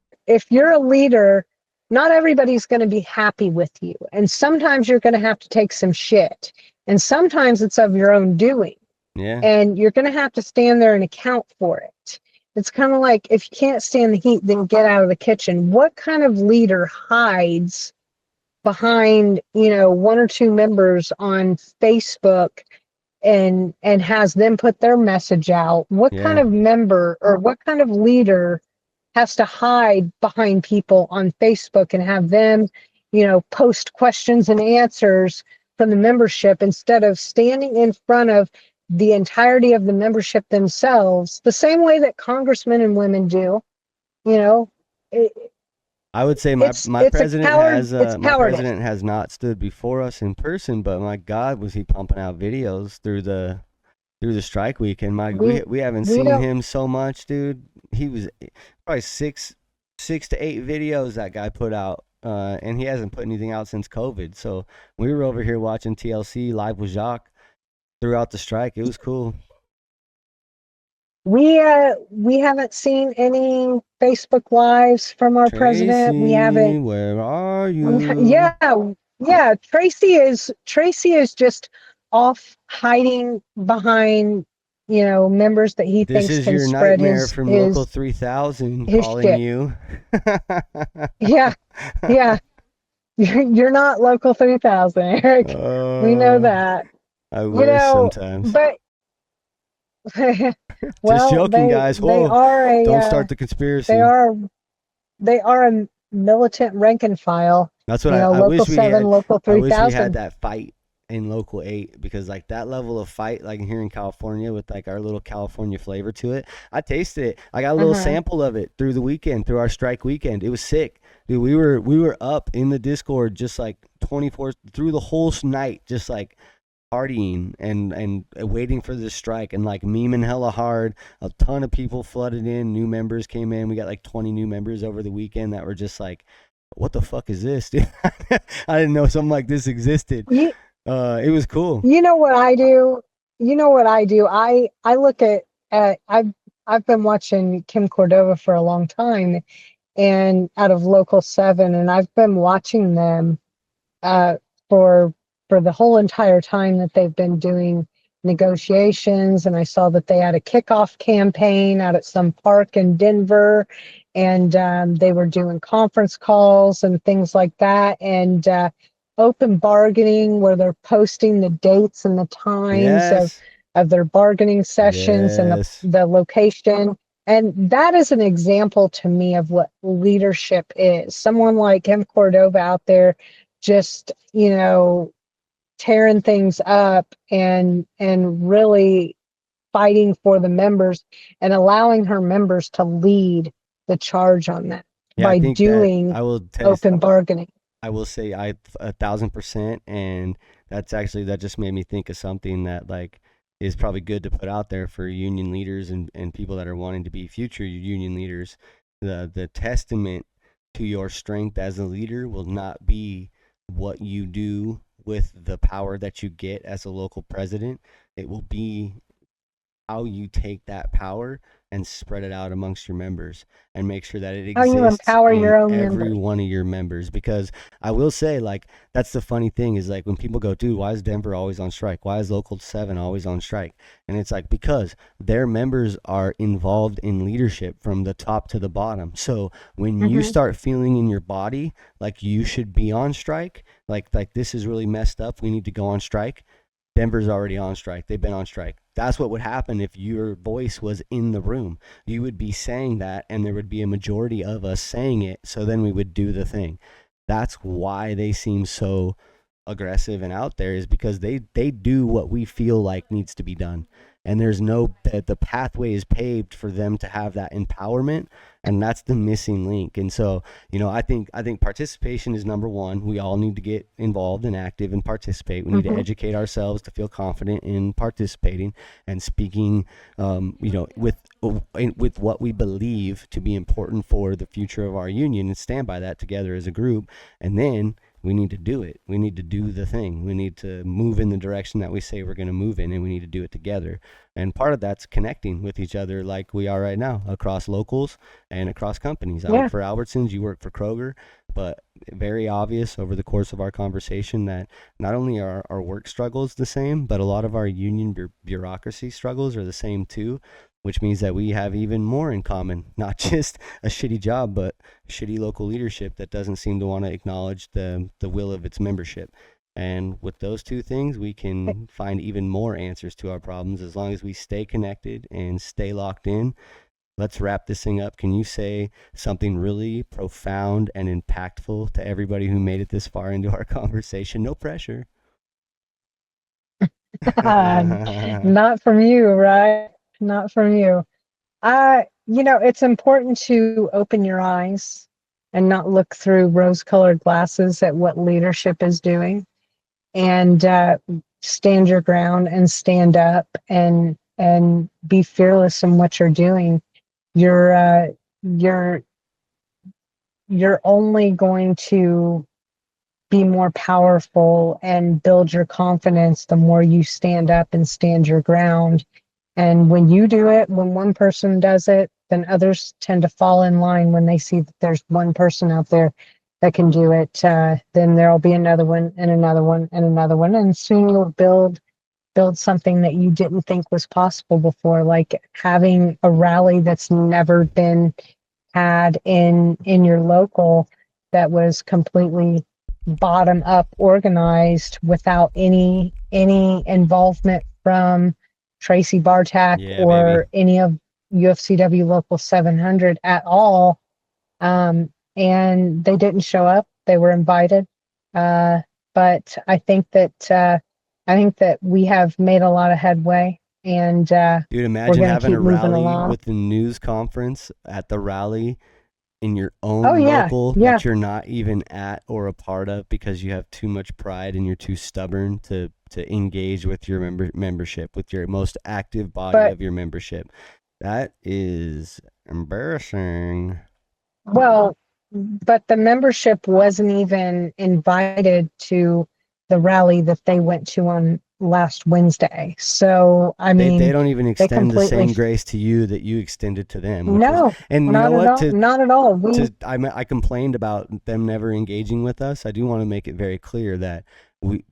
you're a leader, not everybody's going to be happy with you. And sometimes you're going to have to take some shit. And sometimes it's of your own doing. Yeah. And you're going to have to stand there and account for it. It's kind of like, if you can't stand the heat, then get out of the kitchen. What kind of leader hides behind, one or two members on Facebook and has them put their message out? What kind Yeah. of member or what kind of leader has to hide behind people on Facebook and have them, post questions and answers from the membership instead of standing in front of the entirety of the membership themselves, the same way that congressmen and women do? You know, it, I would say my it's a president coward. has It's my cowardice. president has not stood before us in person, but my God, was he pumping out videos through the strike weekend? We We haven't we seen don't. him so much, dude. He was probably six to eight videos that guy put out, and he hasn't put anything out since COVID. So we were over here watching TLC live with Jacques throughout the strike. It was cool. We haven't seen any Facebook lives from our president. We Tracy, haven't. where are you? Yeah. Tracy is just off hiding behind, members that he This thinks is can your spread nightmare his from Local his 3000 his calling shit. you. Yeah, yeah. You're not Local 3000, Eric. We know uh, that. I You wish know, sometimes. but Just well, joking, they guys. they Whoa, are don't a start the they conspiracy. are they are a militant rank and file. That's what I Local wish we 7, had. Local I wish we had 3000. that fight in Local 8, because like that level of fight, like here in California with like our little California flavor to it. I tasted it. I got a little Uh-huh. sample of it through the weekend, through our strike weekend. It was sick. Dude, we were up in the Discord just like 24 through the whole night, just like partying and waiting for this strike and like memeing hella hard. A ton of people flooded in. New members came in. We got like 20 new members over the weekend that were just like, "What the fuck is this, dude?" I didn't know something like this existed. You, It was cool. you know what I do? You know what I do? I look at I've been watching Kim Cordova for a long time, and out of Local 7, and I've been watching them uh, for the whole entire time that they've been doing negotiations. And I saw that they had a kickoff campaign out at some park in Denver, and they were doing conference calls and things like that, and open bargaining where they're posting the dates and the times Yes. of their bargaining sessions and Yes. the location. And that is an example to me of what leadership is. Someone like Kim Cordova out there just, tearing things up and really fighting for the members and allowing her members to lead the charge on that Yeah, I by think that doing I will tell you, open bargaining. I will say 1,000%, and that just made me think of something that like is probably good to put out there for union leaders and people that are wanting to be future union leaders. The testament to your strength as a leader will not be what you do with the power that you get as a local president. It will be how you take that power and spread it out amongst your members and make sure that it How you exists empower in your own every members. one of your members. Because I will say, like, that's the funny thing is like when people go, dude, why is Denver always on strike? Why is Local 7 always on strike? And it's like because their members are involved in leadership from the top to the bottom. So when you Mm-hmm. start feeling in your body like you should be on strike, like this is really messed up, we need to go on strike, Denver's already on strike. They've been on strike. That's what would happen if your voice was in the room. You would be saying that, and there would be a majority of us saying it. So then we would do the thing. That's why they seem so aggressive and out there, is because they do what we feel like needs to be done. And there's no the pathway is paved for them to have that empowerment, and that's the missing link. And so, I think participation is number one. We all need to get involved and active and participate. We need to Mm-hmm. educate ourselves to feel confident in participating and speaking, with what we believe to be important for the future of our union, and stand by that together as a group. And then we need to do it. We need to do the thing. We need to move in the direction that we say we're going to move in, and we need to do it together. And part of that's connecting with each other like we are right now across locals and across companies. I work Yeah. for Albertsons, you work for Kroger, but very obvious over the course of our conversation that not only are our work struggles the same, but a lot of our union bureaucracy struggles are the same too, which means that we have even more in common, not just a shitty job, but shitty local leadership that doesn't seem to want to acknowledge the will of its membership. And with those two things, we can find even more answers to our problems as long as we stay connected and stay locked in. Let's wrap this thing up. Can you say something really profound and impactful to everybody who made it this far into our conversation? No pressure. Not from you, right? Not from you. It's important to open your eyes and not look through rose-colored glasses at what leadership is doing, and stand your ground and stand up and be fearless in what you're doing. You're uh, you're you're only going to be more powerful and build your confidence the more you stand up and stand your ground. And when you do it, when one person does it, then others tend to fall in line when they see that there's one person out there that can do it. Then there'll be another one and another one and another one, and soon you'll build something that you didn't think was possible before, like having a rally that's never been had in your local, that was completely bottom up organized without any involvement from Tracy Bartak Yeah, baby. or any of UFCW Local 700 at all. And they didn't show up. They were invited. But I think that we have made a lot of headway, and Dude, we're imagine going to having keep a moving rally along. with the news conference at the rally in your Oh own yeah, local yeah. that you're not even at or a part of because you have too much pride and you're too stubborn to engage with your membership, with your most active body But of your membership. That is embarrassing. well, but the membership wasn't even invited to the rally that they went to on last Wednesday. So, I They mean, don't even they extend the completely, same grace to you that you extended to them, which was, no, and you know not at what, all. Not at all. I complained about them never engaging with us. I do want to make it very clear that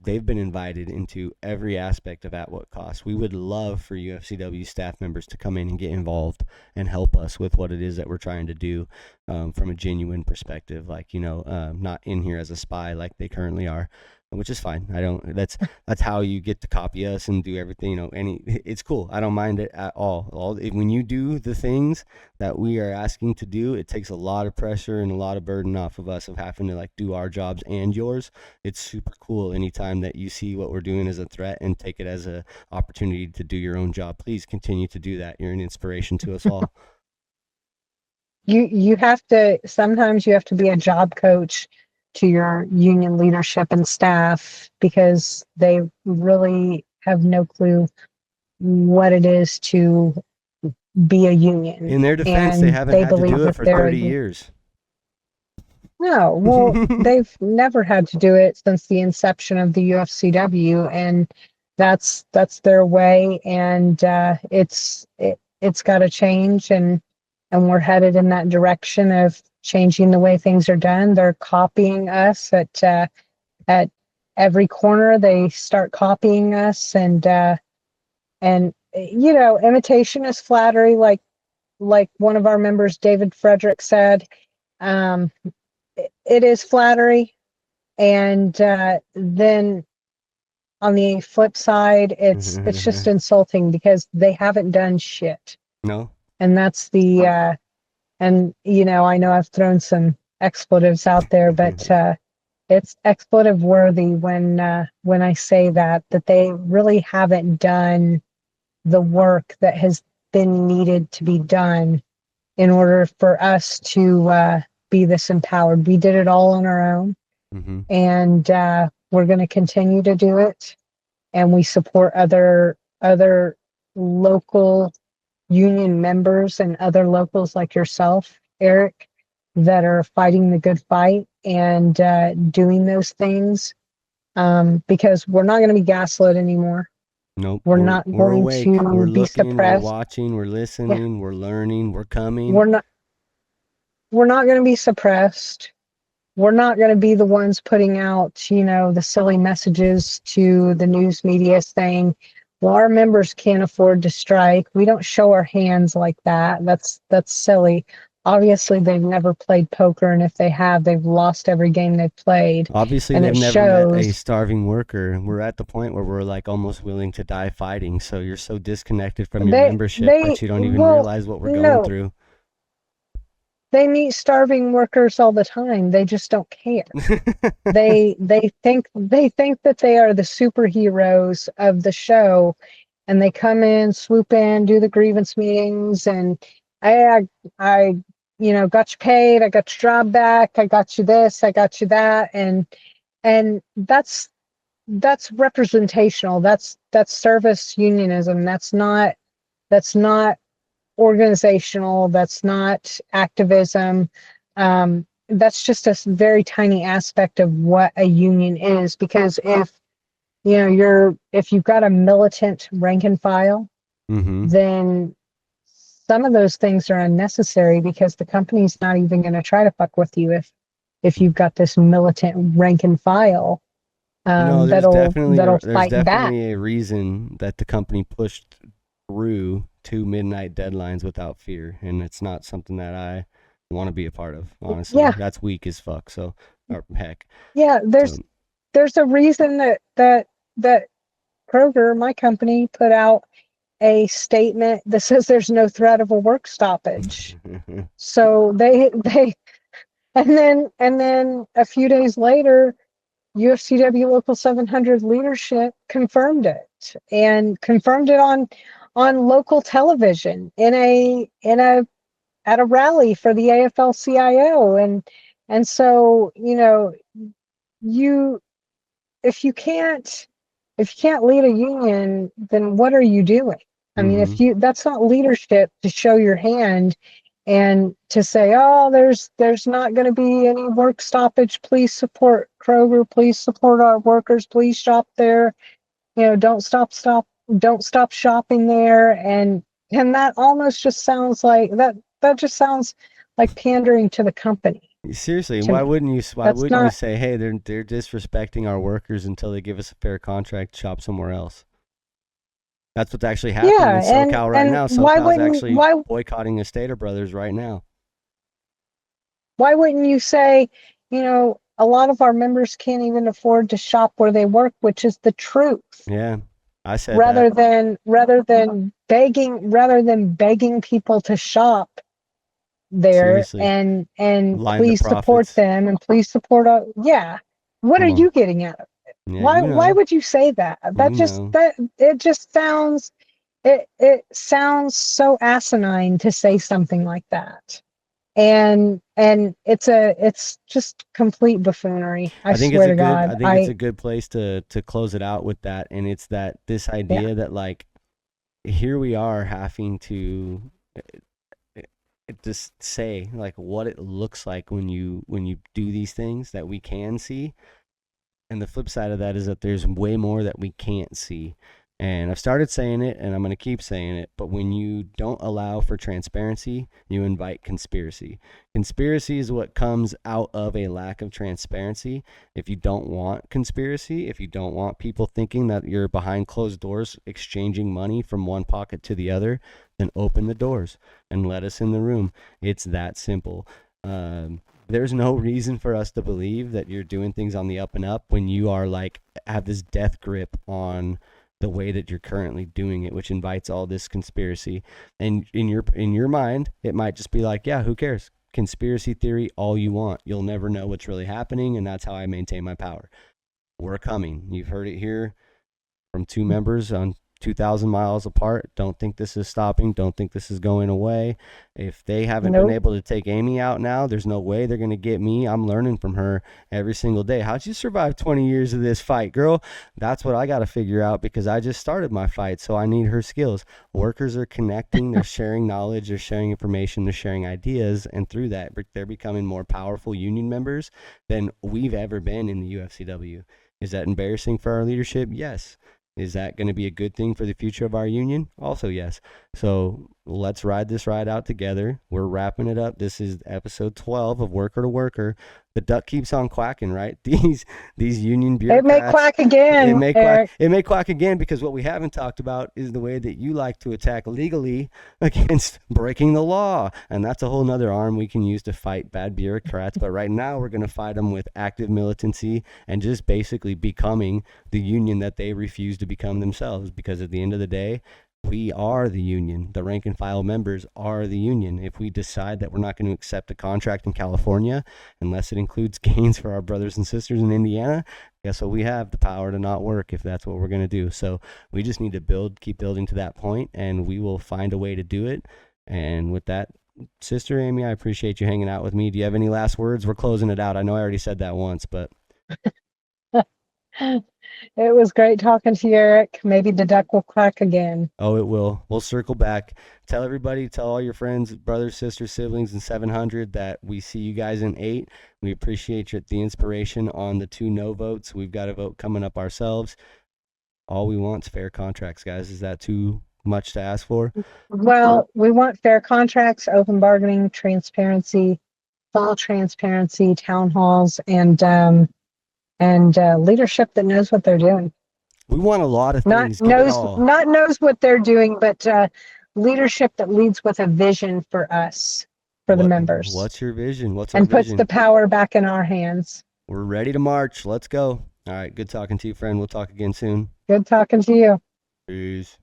they've been invited into every aspect of At What Cost. We would love for UFCW staff members to come in and get involved and help us with what it is that we're trying to do, from a genuine perspective, like, not in here as a spy like they currently are. which is fine. I don't. That's how you get to copy us and do everything. It's cool. I don't mind it at all. When you do the things that we are asking to do, it takes a lot of pressure and a lot of burden off of us of having to like do our jobs and yours. It's super cool anytime that you see what we're doing as a threat and take it as a opportunity to do your own job. Please continue to do that. You're an inspiration to us all. You have to, sometimes you have to be a job coach to your union leadership and staff, because they really have no clue what it is to be a union. In their defense, they haven't had to do it for 30 years. No, well, they've never had to do it since the inception of the UFCW, and that's their way, and it's got to change, and we're headed in that direction of changing the way things are done. They're copying us at every corner. They start copying us, and imitation is flattery, like one of our members, David Frederick, said. It is flattery, and then on the flip side, it's just insulting, because they haven't done shit. No. And that's the and I know I've thrown some expletives out there, but it's expletive worthy when I say that they really haven't done the work that has been needed to be done in order for us to be this empowered. We did it all on our own, and we're going to continue to do it. And we support other local union members and other locals like yourself, Eric, that are fighting the good fight and doing those things, because we're not going to be gaslit anymore. Nope. We're not going awake. to we're be looking, suppressed. We're watching, we're listening, we're learning, we're coming. We're not going to be suppressed. We're not going to be the ones putting out, the silly messages to the news media saying, well, our members can't afford to strike. We don't show our hands like that. That's silly. Obviously, they've never played poker, and if they have, they've lost every game they've played. Obviously, they've never met a starving worker. We're at the point where we're like almost willing to die fighting. So you're so disconnected from your membership that you don't even realize what we're going through. They meet starving workers all the time. They just don't care. they think that they are the superheroes of the show, and they come in, swoop in, do the grievance meetings, and I got you paid, I got your job back, I got you this, I got you that, and that's representational. That's service unionism. That's not organizational. That's not activism. That's just a very tiny aspect of what a union is, because if you've got a militant rank and file, then some of those things are unnecessary, because the company's not even going to try to fuck with you if you've got this militant rank and file. There's definitely back. a reason that the company pushed through 2 midnight deadlines without fear, and it's not something that I want to be a part of, honestly. Yeah. That's weak as fuck. So, or heck. Yeah, there's a reason that Kroger, my company, put out a statement that says there's no threat of a work stoppage. So they and then a few days later, UFCW Local 700 leadership confirmed it, and confirmed it on local television at a rally for the AFL-CIO, and so if you can't lead a union, then what are you doing? I mean, that's not leadership, to show your hand and to say, oh, there's not going to be any work stoppage. Please support Kroger. Please support our workers. Please shop there. Don't stop shopping there. And that almost just sounds like that just sounds like pandering to the company. Seriously, why wouldn't you say, hey, they're disrespecting our workers until they give us a fair contract, shop somewhere else? That's what's actually happening in SoCal right now. SoCal's actually boycotting the Stater Brothers right now. Why wouldn't you say, a lot of our members can't even afford to shop where they work, which is the truth. Yeah, I said Rather that. than begging people to shop there Seriously, and line the please support profits. them and please support yeah, what are Come on. you getting out of it? Yeah, Why would you say that? you know. That it just sounds, it sounds so asinine to say something like that. And it's just complete buffoonery, I I think it's swear a to good. God. I think it's a good place to close it out with that, and it's that this Yeah, idea that like here we are having to just say like what it looks like when you do these things that we can see. And the flip side of that is that there's way more that we can't see. And I've started saying it and I'm going to keep saying it. But when you don't allow for transparency, you invite conspiracy. Conspiracy is what comes out of a lack of transparency. If you don't want conspiracy, if you don't want people thinking that you're behind closed doors exchanging money from one pocket to the other, then open the doors and let us in the room. It's that simple. There's no reason for us to believe that you're doing things on the up and up when you are like have this death grip on the way that you're currently doing it, which invites all this conspiracy. And in your mind, it might just be like, yeah, who cares? Conspiracy theory all you want. You'll never know what's really happening, and that's how I maintain my power. We're coming. You've heard it here from two members on 2,000 miles apart. Don't think this is stopping. Don't think this is going away. If they haven't been nope. able to take Amy out now, there's no way they're going to get me. I'm learning from her every single day. How'd you survive 20 years of this fight, girl? That's what I got to figure out because I just started my fight, so I need her skills. Workers are connecting, they're sharing knowledge, they're sharing information, they're sharing ideas, and through that, they're becoming more powerful union members than we've ever been in the UFCW. Is that embarrassing for our leadership? Yes. Is that going to be a good thing for the future of our union? Also, yes. So let's ride this ride out together. We're wrapping it up. This is episode 12 of Worker to Worker. The duck keeps on quacking, right? These union It may bureaucrats. quack again, Eric. It may quack again because what we haven't talked about is the way that you like to attack legally against breaking the law, and that's a whole nother arm we can use to fight bad bureaucrats. But right now, we're going to fight them with active militancy and just basically becoming the union that they refuse to become themselves. Because at the end of the day, we are the union. The rank and file members are the union. If we decide that we're not going to accept a contract in California unless it includes gains for our brothers and sisters in Indiana, guess what? We have the power to not work if that's what we're going to do. So we just need to keep building to that point, and we will find a way to do it. And with that, Sister Amy, I appreciate you hanging out with me. Do you have any last words? We're closing it out. I know I already said that once, but It was great talking to you, Eric. Maybe the duck will quack again. oh, it will. We'll circle back. Tell everybody, tell all your friends, brothers, sisters, siblings in 700 that we see you guys in 8. We appreciate the inspiration on the 2 no votes. We've got a vote coming up ourselves. All we want is fair contracts, guys. Is that too much to ask for? Well, we want fair contracts, open bargaining, transparency, full transparency, town halls, and leadership that knows what they're doing. We want a lot of Not things. Get it knows all. not knows what they're doing, but leadership that leads with a vision for us, for the members, What's your vision? What's our and puts vision? the power back in our hands. We're ready to march. Let's go. All right. Good talking to you, friend. We'll talk again soon. Good talking to you. Peace.